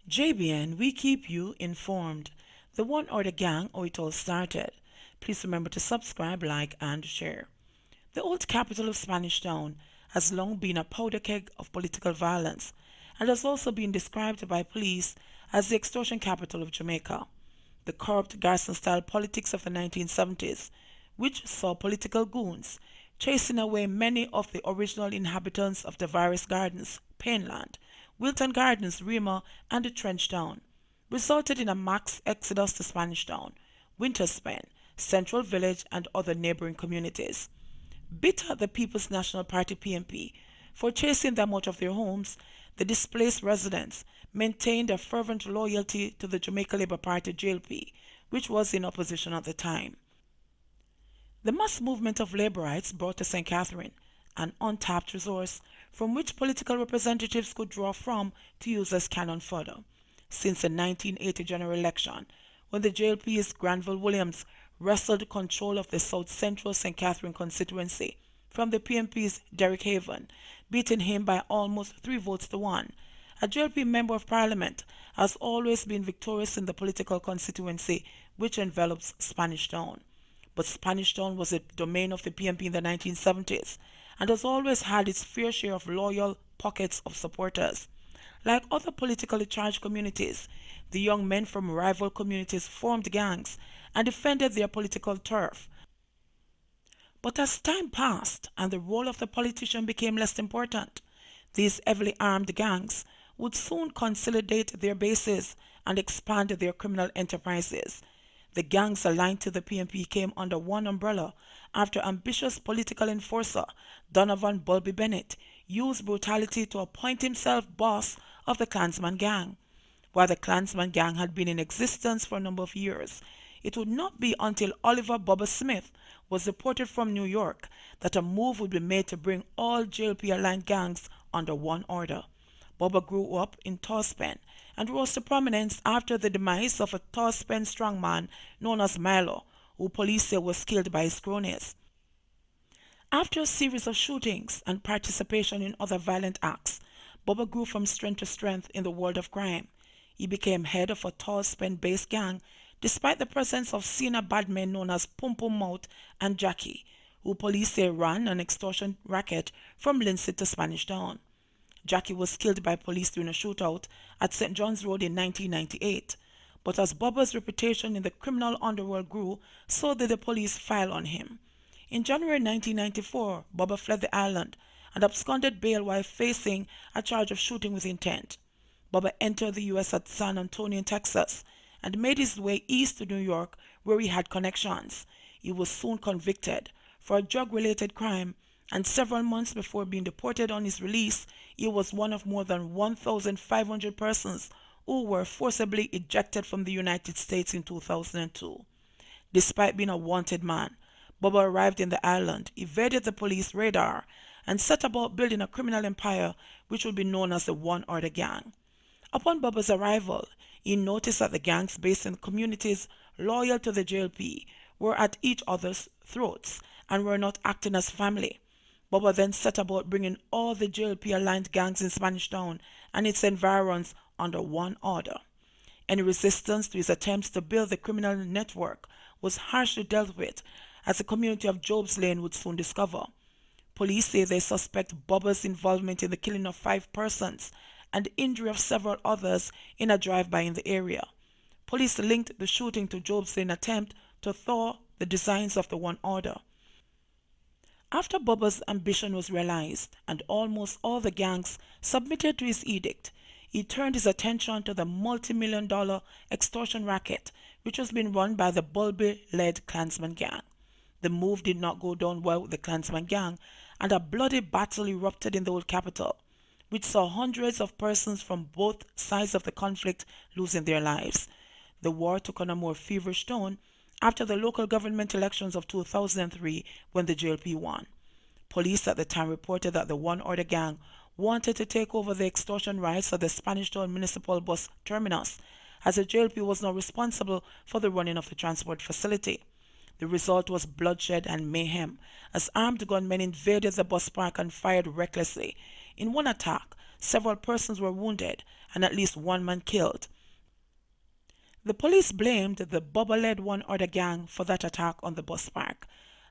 JBN, we keep you informed. The One Order Gang, or it all started. Please remember to subscribe, like, and share. The old capital of Spanish Town has long been a powder keg of political violence and has also been described by police as the extortion capital of Jamaica. The corrupt garrison-style politics of the 1970s, which saw political goons chasing away many of the original inhabitants of the various gardens, Painland, Wilton Gardens, Rima, and the Trench Town, resulted in a mass exodus to Spanish Town, Winterspan, Central Village, and other neighboring communities. Bitter the People's National Party PNP for chasing them out of their homes, the displaced residents maintained a fervent loyalty to the Jamaica Labour Party JLP, which was in opposition at the time. The mass movement of laborites brought to St. Catherine an untapped resource from which political representatives could draw from to use as cannon fodder. Since the 1980 general election, when the JLP's Granville Williams wrestled control of the South Central St. Catherine constituency from the PNP's Derek Haven, beating him by almost 3 votes to 1. A JLP Member of Parliament has always been victorious in the political constituency which envelops Spanish Town. But Spanish Town was a domain of the PNP in the 1970s and has always had its fair share of loyal pockets of supporters. Like other politically charged communities, the young men from rival communities formed gangs and defended their political turf. But as time passed and the role of the politician became less important, these heavily armed gangs would soon consolidate their bases and expand their criminal enterprises. The gangs aligned to the PNP came under one umbrella after ambitious political enforcer Donovan Bulby Bennett used brutality to appoint himself boss of the Klansman gang. While the Klansman gang had been in existence for a number of years, it would not be until Oliver Bubba Smith was deported from New York that a move would be made to bring all JLP-aligned gangs under one order. Bubba grew up in Torspen and rose to prominence after the demise of a Torspen strongman known as Milo, who police say was killed by his cronies. After a series of shootings and participation in other violent acts, Bubba grew from strength to strength in the world of crime. He became head of a Torspen-based gang despite the presence of senior bad men known as Pum Pum Mouth and Jackie, who police say ran an extortion racket from Lindsay to Spanish Town. Jackie was killed by police during a shootout at St. John's Road in 1998, but as Bubba's reputation in the criminal underworld grew, so did the police file on him. In January 1994, Bubba fled the island and absconded bail while facing a charge of shooting with intent. Bubba entered the U.S. at San Antonio, Texas, and made his way east to New York, where he had connections. He was soon convicted for a drug-related crime, and several months before being deported on his release, he was one of more than 1,500 persons who were forcibly ejected from the United States in 2002. Despite being a wanted man, Bubba arrived in the island, evaded the police radar, and set about building a criminal empire which would be known as the One Order Gang. Upon Bubba's arrival, he noticed that the gangs based in communities loyal to the JLP were at each other's throats and were not acting as family. Bubba then set about bringing all the JLP-aligned gangs in Spanish Town and its environs under one order. Any resistance to his attempts to build the criminal network was harshly dealt with, as the community of Job's Lane would soon discover. Police say they suspect Bubba's involvement in the killing of 5 persons and the injury of several others in a drive-by in the area. Police linked the shooting to Job's Lane attempt to thwart the designs of the One Order. After Bubba's ambition was realized and almost all the gangs submitted to his edict, he turned his attention to the multi-million-dollar extortion racket which was being run by the Bulby-led Klansman gang. The move did not go down well with the Klansman gang, and a bloody battle erupted in the old capital, which saw hundreds of persons from both sides of the conflict losing their lives. The war took on a more feverish tone after the local government elections of 2003 when the JLP won. Police at the time reported that the One Order Gang wanted to take over the extortion rights of the Spanish Town Municipal Bus Terminus, as the JLP was now responsible for the running of the transport facility. The result was bloodshed and mayhem, as armed gunmen invaded the bus park and fired recklessly. In one attack, several persons were wounded and at least one man killed. The police blamed the Bubba-led One Order gang for that attack on the bus park.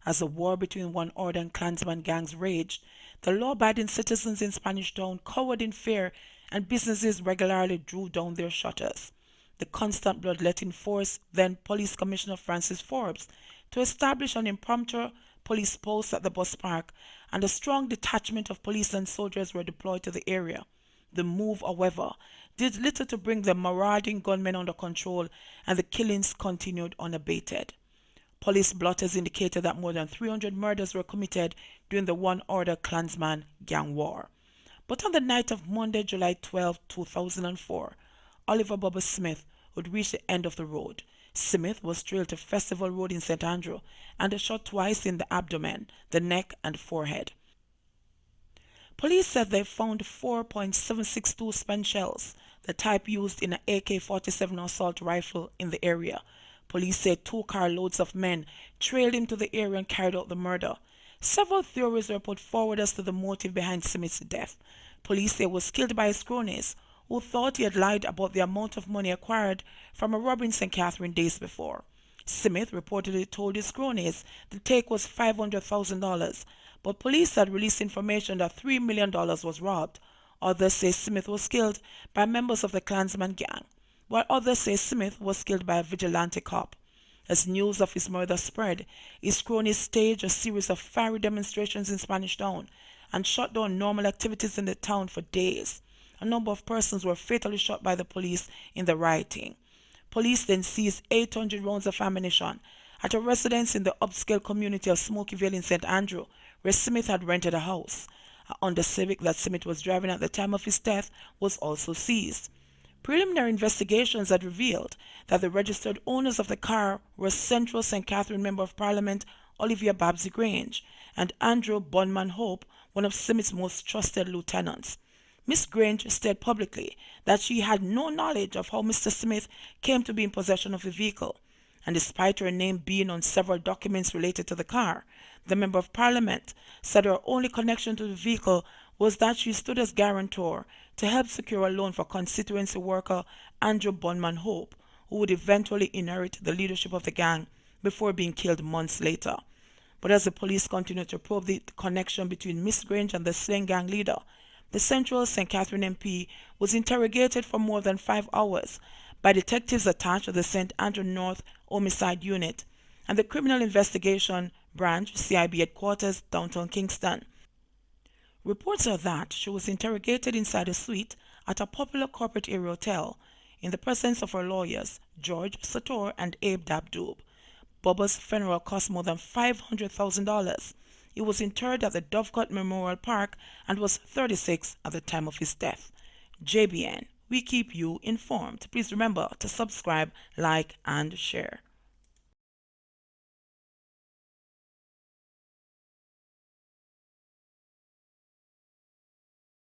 As the war between One Order and Klansman gangs raged, the law-abiding citizens in Spanish Town cowered in fear and businesses regularly drew down their shutters. The constant bloodletting forced then Police Commissioner Francis Forbes to establish an impromptu police post at the bus park, and a strong detachment of police and soldiers were deployed to the area. The move, however, did little to bring the marauding gunmen under control, and the killings continued unabated. Police blotters indicated that more than 300 murders were committed during the One Order Klansman gang war. But on the night of Monday, July 12, 2004, Oliver Bubba Smith would reach the end of the road. Smith was trailed to Festival Road in St. Andrew and shot twice in the abdomen, the neck, and forehead. Police said they found 4.762 spent shells, the type used in an AK-47 assault rifle, in the area. Police said 2 carloads of men trailed him to the area and carried out the murder. Several theories were put forward as to the motive behind Smith's death. Police say he was killed by his cronies, who thought he had lied about the amount of money acquired from a robbery in St. Catherine days before. Smith reportedly told his cronies the take was $500,000, but police had released information that $3 million was robbed. Others say Smith was killed by members of the Klansman gang, while others say Smith was killed by a vigilante cop. As news of his murder spread, his cronies staged a series of fiery demonstrations in Spanish Town and shut down normal activities in the town for days. A number of persons were fatally shot by the police in the rioting. Police then seized 800 rounds of ammunition at a residence in the upscale community of Smokyville in St. Andrew, where Smith had rented a house. A Honda Civic that Smith was driving at the time of his death was also seized. Preliminary investigations had revealed that the registered owners of the car were Central St. Catherine Member of Parliament Olivia Babsy Grange and Andrew Bunman Hope, one of Smith's most trusted lieutenants. Miss Grange stated publicly that she had no knowledge of how Mr. Smith came to be in possession of the vehicle, and despite her name being on several documents related to the car, the Member of Parliament said her only connection to the vehicle was that she stood as guarantor to help secure a loan for constituency worker Andrew Bunman Hope, who would eventually inherit the leadership of the gang before being killed months later. But as the police continued to probe the connection between Miss Grange and the slain gang leader, the Central St. Catherine MP was interrogated for more than 5 hours by detectives attached to the St. Andrew North Homicide Unit and the Criminal Investigation Branch, CIB headquarters, downtown Kingston. Reports are that she was interrogated inside a suite at a popular corporate area hotel in the presence of her lawyers, George Sator and Abe Dabdoob. Bubba's funeral cost more than $500,000. He was interred at the Dovecote Memorial Park and was 36 at the time of his death. JBN, we keep you informed. Please remember to subscribe, like, and share.